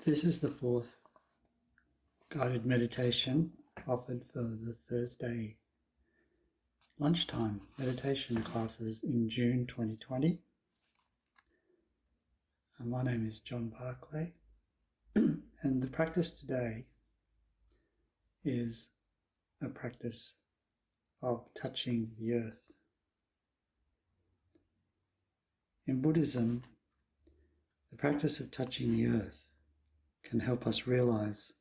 This is the fourth guided meditation offered for the Thursday lunchtime meditation classes in June 2020. My name is John Barclay, and the practice today is a practice of touching the earth. In Buddhism, the practice of touching the earth can help us realize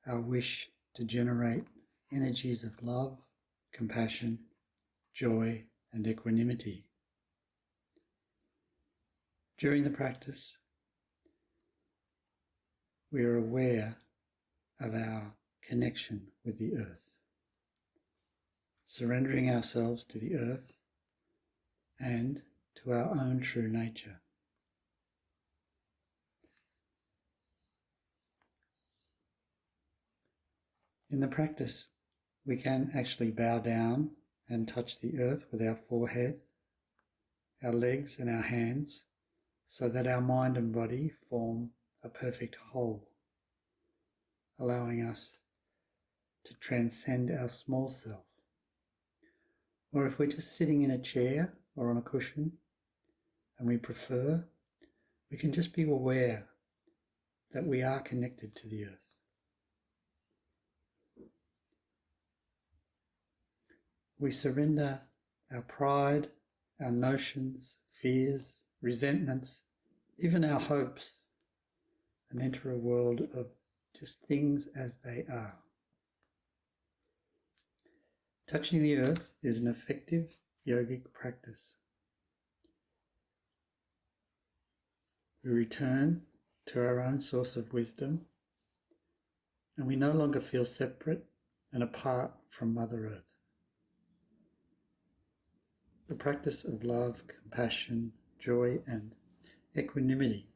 our wish to generate energies of love, compassion, joy, and equanimity. During the practice, we are aware of our connection with the earth, surrendering ourselves to the earth and to our own true nature. In the practice, we can actually bow down and touch the earth with our forehead, our legs and our hands, so that our mind and body form a perfect whole, allowing us to transcend our small self. Or if we're just sitting in a chair or on a cushion and we prefer, we can just be aware that we are connected to the earth. We surrender our pride, our notions, fears, resentments, even our hopes, and enter a world of just things as they are. Touching the earth is an effective yogic practice. We return to our own source of wisdom, and we no longer feel separate and apart from Mother Earth. The practice of love, compassion, joy, and equanimity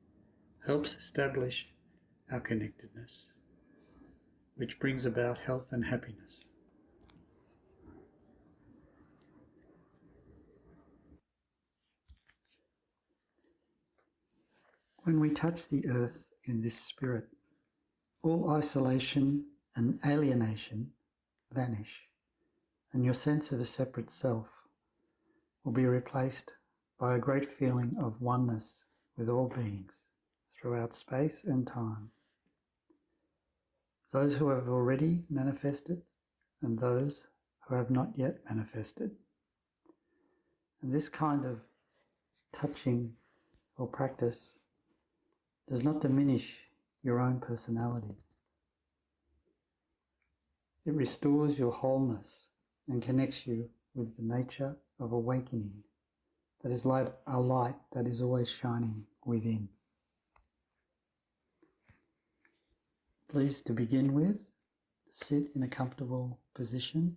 helps establish our connectedness, which brings about health and happiness. When we touch the earth in this spirit, all isolation and alienation vanish, and your sense of a separate self will be replaced by a great feeling of oneness with all beings throughout space and time. Those who have already manifested and those who have not yet manifested. And this kind of touching or practice does not diminish your own personality. It restores your wholeness and connects you with the nature of awakening that is like a light that is always shining within. Please, to begin with, sit in a comfortable position.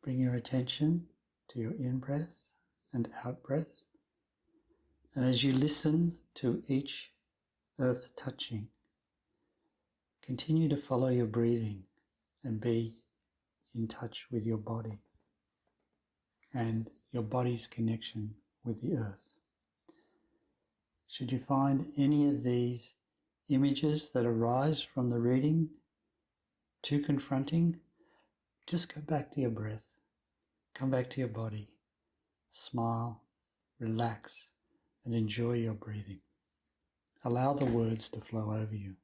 Bring your attention to your in-breath and out-breath. And as you listen to each earth touching, continue to follow your breathing and be in touch with your body and your body's connection with the earth. Should you find any of these images that arise from the reading too confronting, just go back to your breath, come back to your body, smile, relax, and enjoy your breathing. Allow the words to flow over you.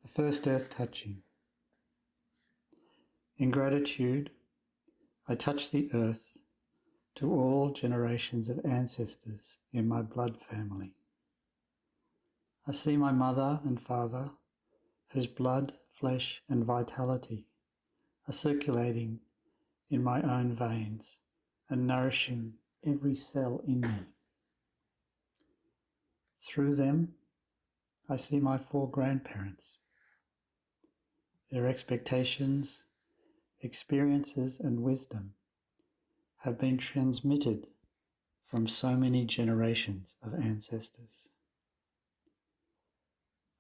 The first earth touching. In gratitude, I touch the earth to all generations of ancestors in my blood family. I see my mother and father, whose blood, flesh, and vitality are circulating in my own veins and nourishing every cell in me. Through them, I see my 4 grandparents, their expectations, experiences, and wisdom have been transmitted from so many generations of ancestors.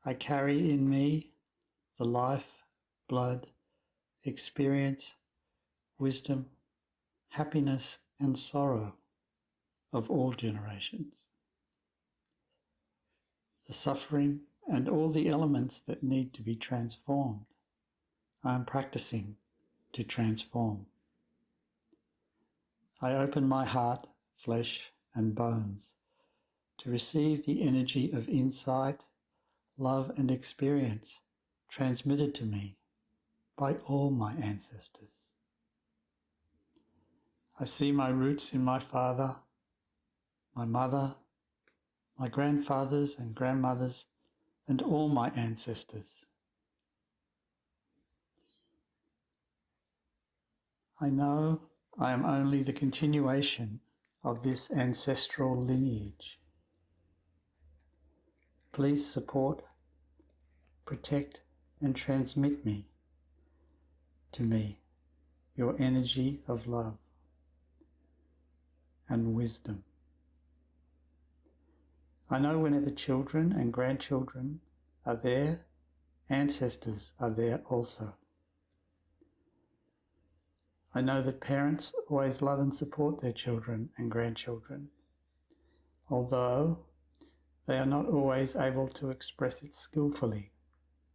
I carry in me the life, blood, experience, wisdom, happiness, and sorrow of all generations. The suffering and all the elements that need to be transformed, I am practicing to transform. I open my heart, flesh, and bones to receive the energy of insight, love, and experience transmitted to me by all my ancestors. I see my roots in my father, my mother, my grandfathers and grandmothers, and all my ancestors. I know I am only the continuation of this ancestral lineage. Please support, protect, and transmit to me your energy of love and wisdom. I know whenever children and grandchildren are there, ancestors are there also. I know that parents always love and support their children and grandchildren, although they are not always able to express it skillfully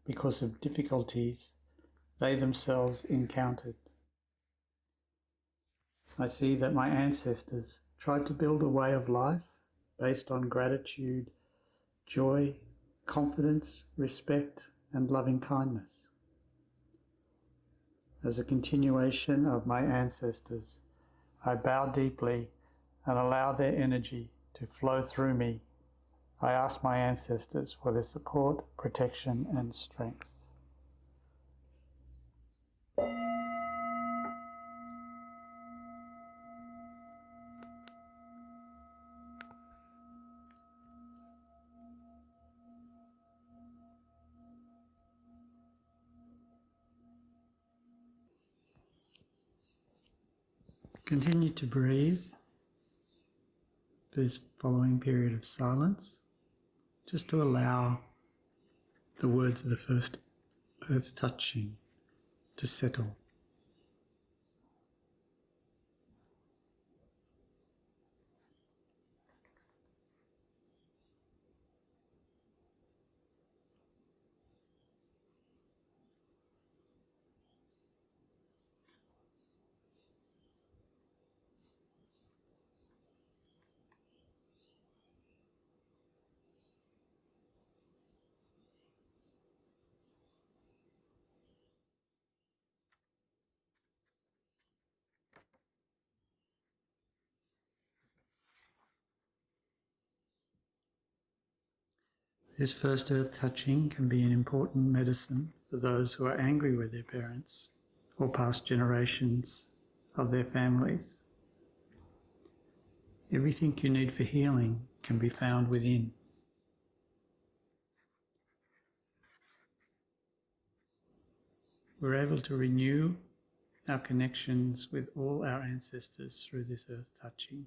because of difficulties they themselves encountered. I see that my ancestors tried to build a way of life based on gratitude, joy, confidence, respect, and loving kindness. As a continuation of my ancestors, I bow deeply and allow their energy to flow through me. I ask my ancestors for their support, protection, and strength. Continue to breathe this following period of silence, just to allow the words of the first earth touching to settle. This first earth touching can be an important medicine for those who are angry with their parents or past generations of their families. Everything you need for healing can be found within. We're able to renew our connections with all our ancestors through this earth touching.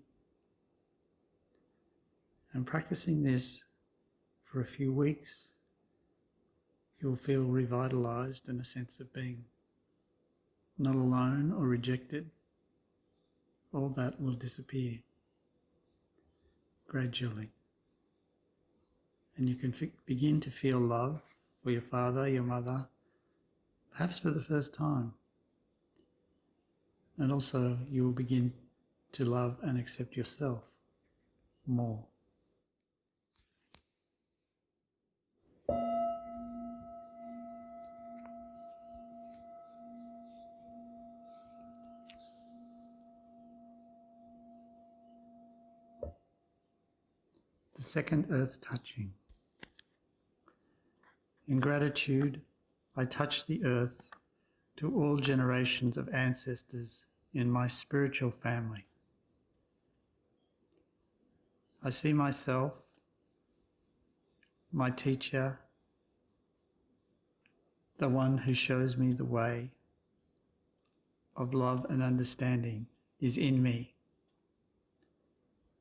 And practicing this for a few weeks, you'll feel revitalized and a sense of being not alone or rejected. All that will disappear gradually. And you can begin to feel love for your father, your mother, perhaps for the first time. And also you will begin to love and accept yourself more. The second earth touching. In gratitude, I touch the earth to all generations of ancestors in my spiritual family. I see myself, my teacher, the one who shows me the way of love and understanding is in me.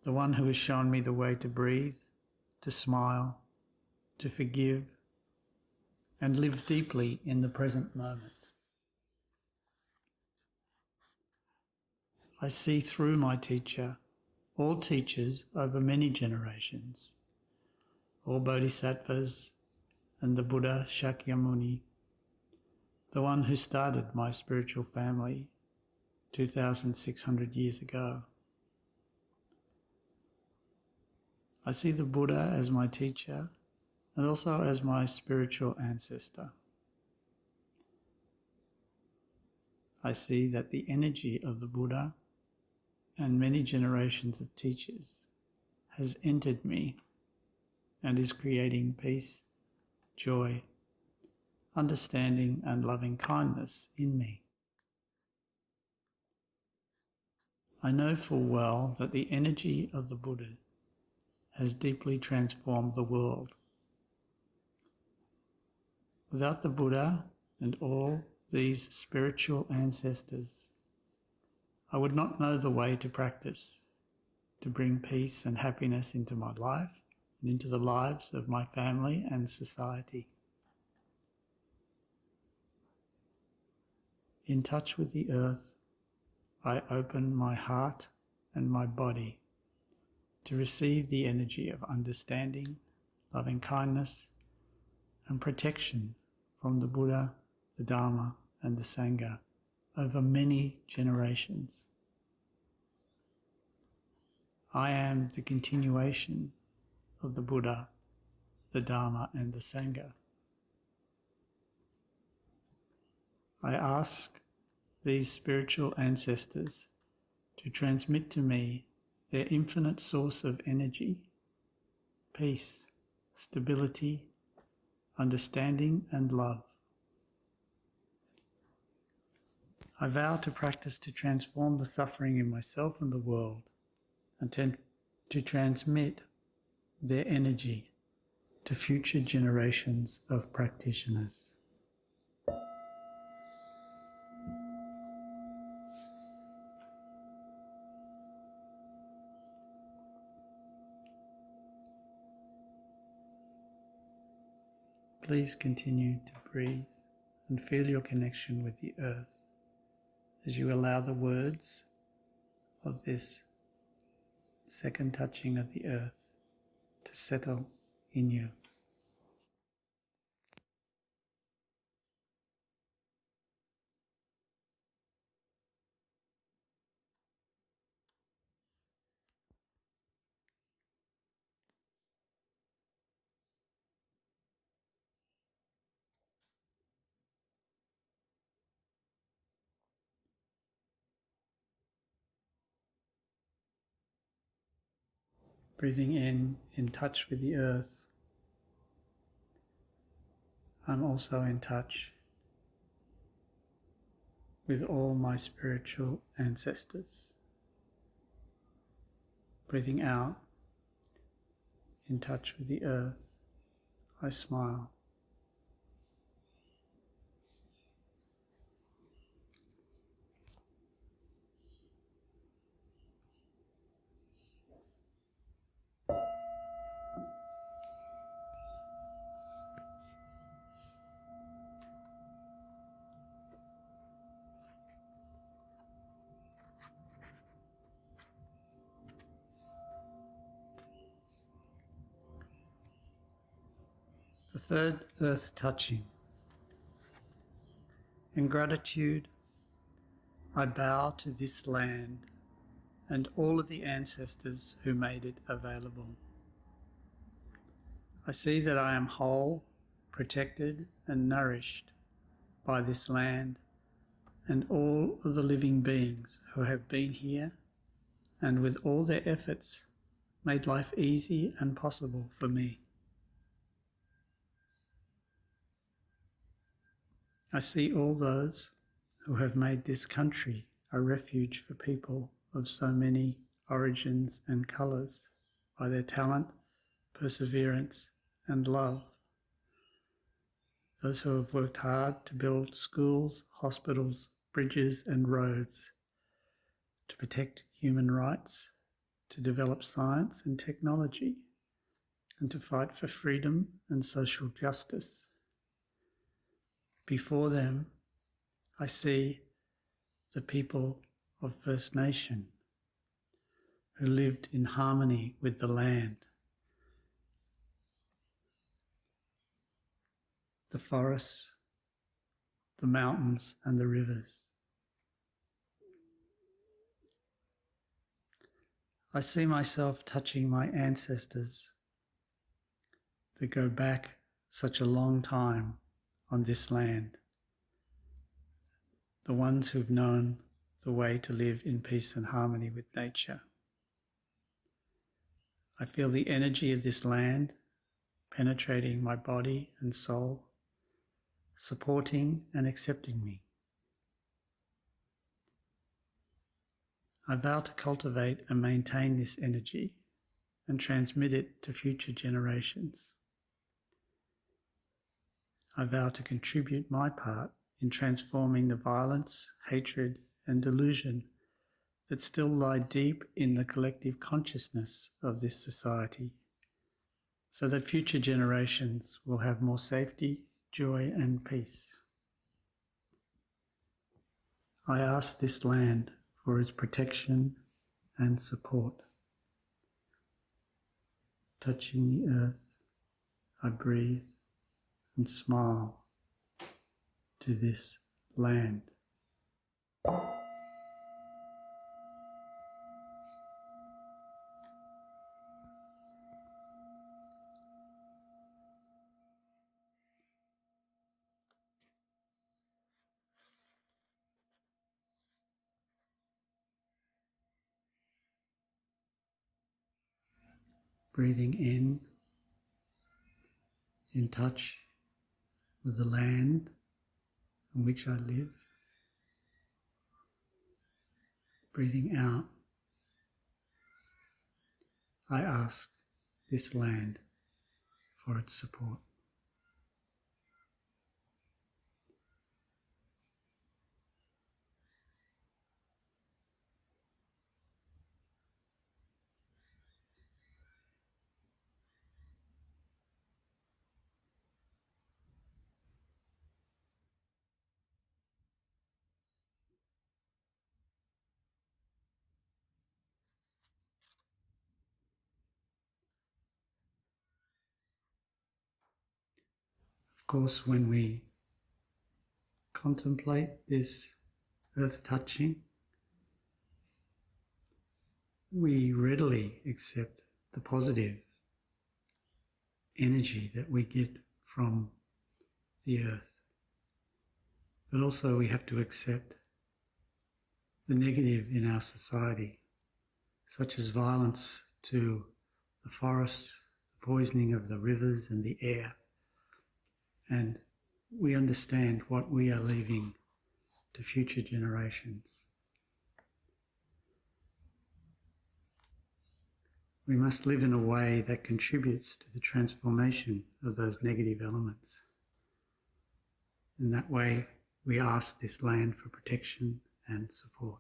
the one who has shown me the way to breathe, to smile, to forgive, and live deeply in the present moment. I see through my teacher all teachers over many generations, all bodhisattvas and the Buddha Shakyamuni, the one who started my spiritual family 2,600 years ago. I see the Buddha as my teacher and also as my spiritual ancestor. I see that the energy of the Buddha and many generations of teachers has entered me and is creating peace, joy, understanding, and loving kindness in me. I know full well that the energy of the Buddha has deeply transformed the world. Without the Buddha and all these spiritual ancestors, I would not know the way to practice, to bring peace and happiness into my life and into the lives of my family and society. In touch with the earth, I open my heart and my body to receive the energy of understanding, loving kindness, and protection from the Buddha, the Dharma, and the Sangha over many generations. I am the continuation of the Buddha, the Dharma, and the Sangha. I ask these spiritual ancestors to transmit to me their infinite source of energy, peace, stability, understanding, and love. I vow to practice to transform the suffering in myself and the world, and to transmit their energy to future generations of practitioners. Please continue to breathe and feel your connection with the earth as you allow the words of this second touching of the earth to settle in you. Breathing in touch with the earth, I'm also in touch with all my spiritual ancestors. Breathing out, in touch with the earth, I smile. The third earth touching. In gratitude, I bow to this land and all of the ancestors who made it available. I see that I am whole, protected, and nourished by this land and all of the living beings who have been here and with all their efforts made life easy and possible for me. I see all those who have made this country a refuge for people of so many origins and colours by their talent, perseverance, and love. Those who have worked hard to build schools, hospitals, bridges, and roads, to protect human rights, to develop science and technology and to fight for freedom and social justice. Before them, I see the people of First Nation who lived in harmony with the land, the forests, the mountains and the rivers. I see myself touching my ancestors that go back such a long time on this land, the ones who've known the way to live in peace and harmony with nature. I feel the energy of this land penetrating my body and soul, supporting and accepting me. I vow to cultivate and maintain this energy and transmit it to future generations. I vow to contribute my part in transforming the violence, hatred, and delusion that still lie deep in the collective consciousness of this society, so that future generations will have more safety, joy, and peace. I ask this land for its protection and support. Touching the earth, I breathe and smile to this land. Breathing in touch with the land on which I live. Breathing out, I ask this land for its support. Of course, when we contemplate this earth touching, we readily accept the positive energy that we get from the earth. But also we have to accept the negative in our society, such as violence to the forests, the poisoning of the rivers and the air. And we understand what we are leaving to future generations. We must live in a way that contributes to the transformation of those negative elements. In that way, we ask this land for protection and support.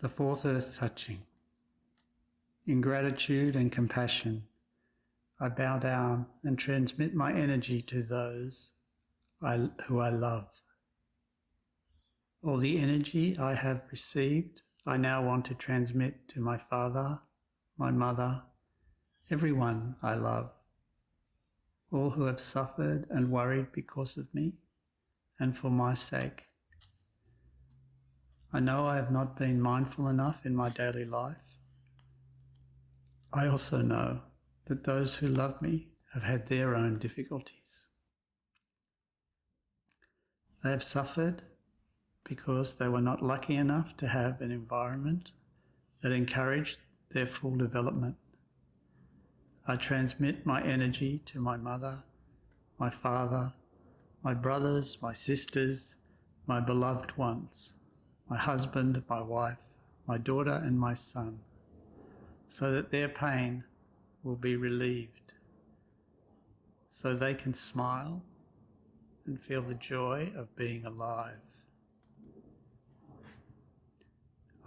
The fourth earth touching. In gratitude and compassion, I bow down and transmit my energy to those who I love. All the energy I have received, I now want to transmit to my father, my mother, everyone I love, all who have suffered and worried because of me and for my sake. I know I have not been mindful enough in my daily life. I also know that those who love me have had their own difficulties. They have suffered because they were not lucky enough to have an environment that encouraged their full development. I transmit my energy to my mother, my father, my brothers, my sisters, my beloved ones, my husband, my wife, my daughter and my son, so that their pain will be relieved, so they can smile and feel the joy of being alive.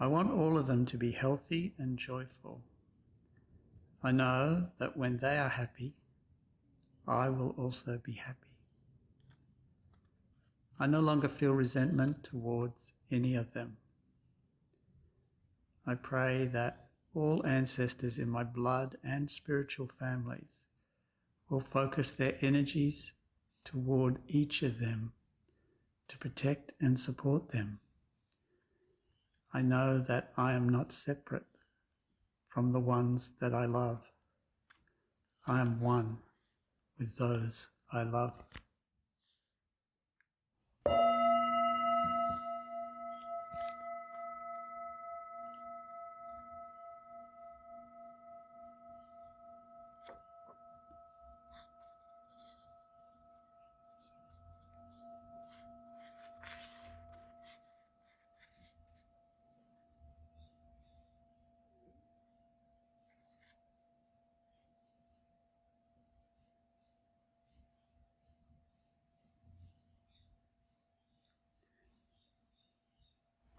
I want all of them to be healthy and joyful. I know that when they are happy, I will also be happy. I no longer feel resentment towards any of them. I pray that all ancestors in my blood and spiritual families will focus their energies toward each of them to protect and support them. I know that I am not separate from the ones that I love. I am one with those I love.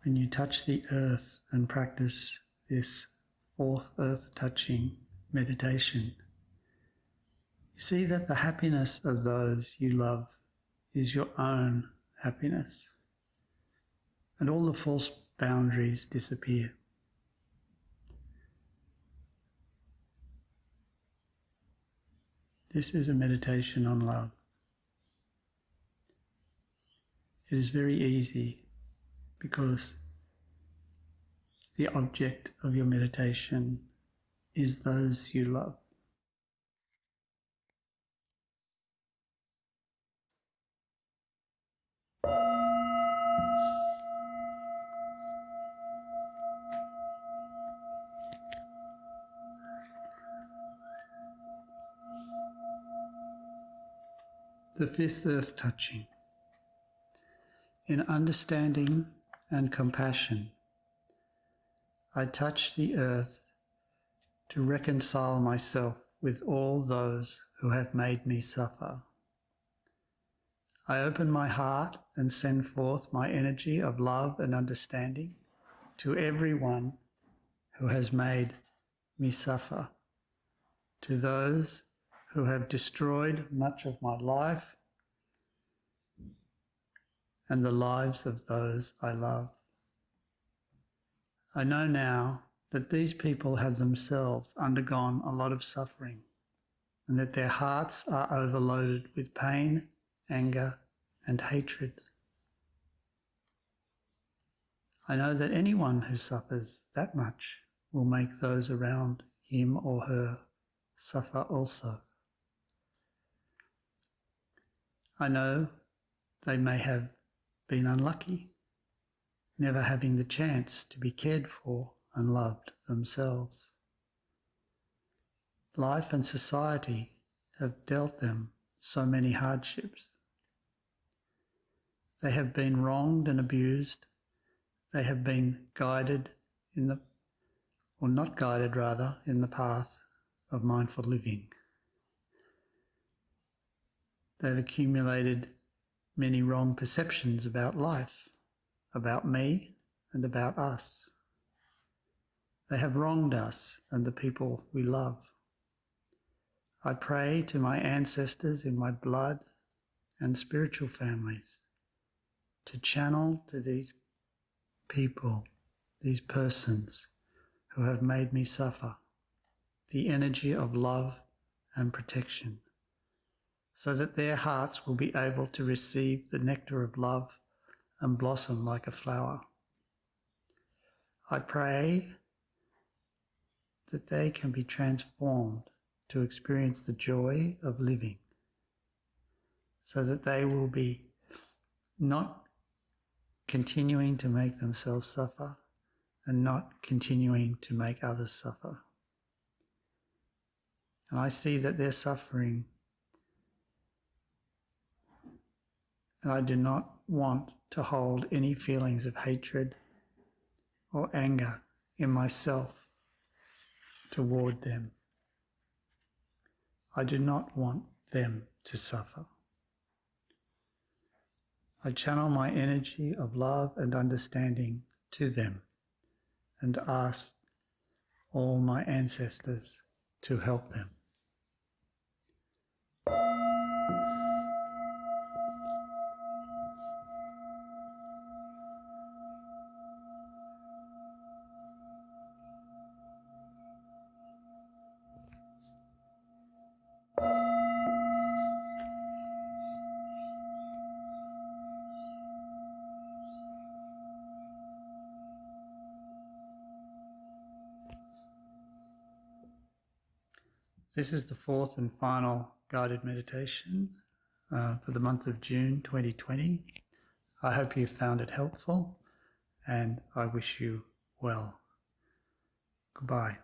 When you touch the earth and practice this fourth earth touching meditation, you see that the happiness of those you love is your own happiness, and all the false boundaries disappear. This is a meditation on love. It is very easy because the object of your meditation is those you love. The fifth earth touching. In understanding and compassion, I touch the earth to reconcile myself with all those who have made me suffer. I open my heart and send forth my energy of love and understanding to everyone who has made me suffer, to those who have destroyed much of my life and the lives of those I love. I know now that these people have themselves undergone a lot of suffering and that their hearts are overloaded with pain, anger, and hatred. I know that anyone who suffers that much will make those around him or her suffer also. I know they may have been unlucky, never having the chance to be cared for and loved themselves. Life and society have dealt them so many hardships. They have been wronged and abused. They have been guided in the path of mindful living. They've accumulated many wrong perceptions about life, about me and about us. They have wronged us and the people we love. I pray to my ancestors in my blood and spiritual families to channel to these people, these persons who have made me suffer, the energy of love and protection, so that their hearts will be able to receive the nectar of love and blossom like a flower. I pray that they can be transformed to experience the joy of living, so that they will be not continuing to make themselves suffer and not continuing to make others suffer. And I see that they're suffering, and I do not want to hold any feelings of hatred or anger in myself toward them. I do not want them to suffer. I channel my energy of love and understanding to them and ask all my ancestors to help them. This is the fourth and final guided meditation for the month of June 2020. I hope you found it helpful and I wish you well. Goodbye.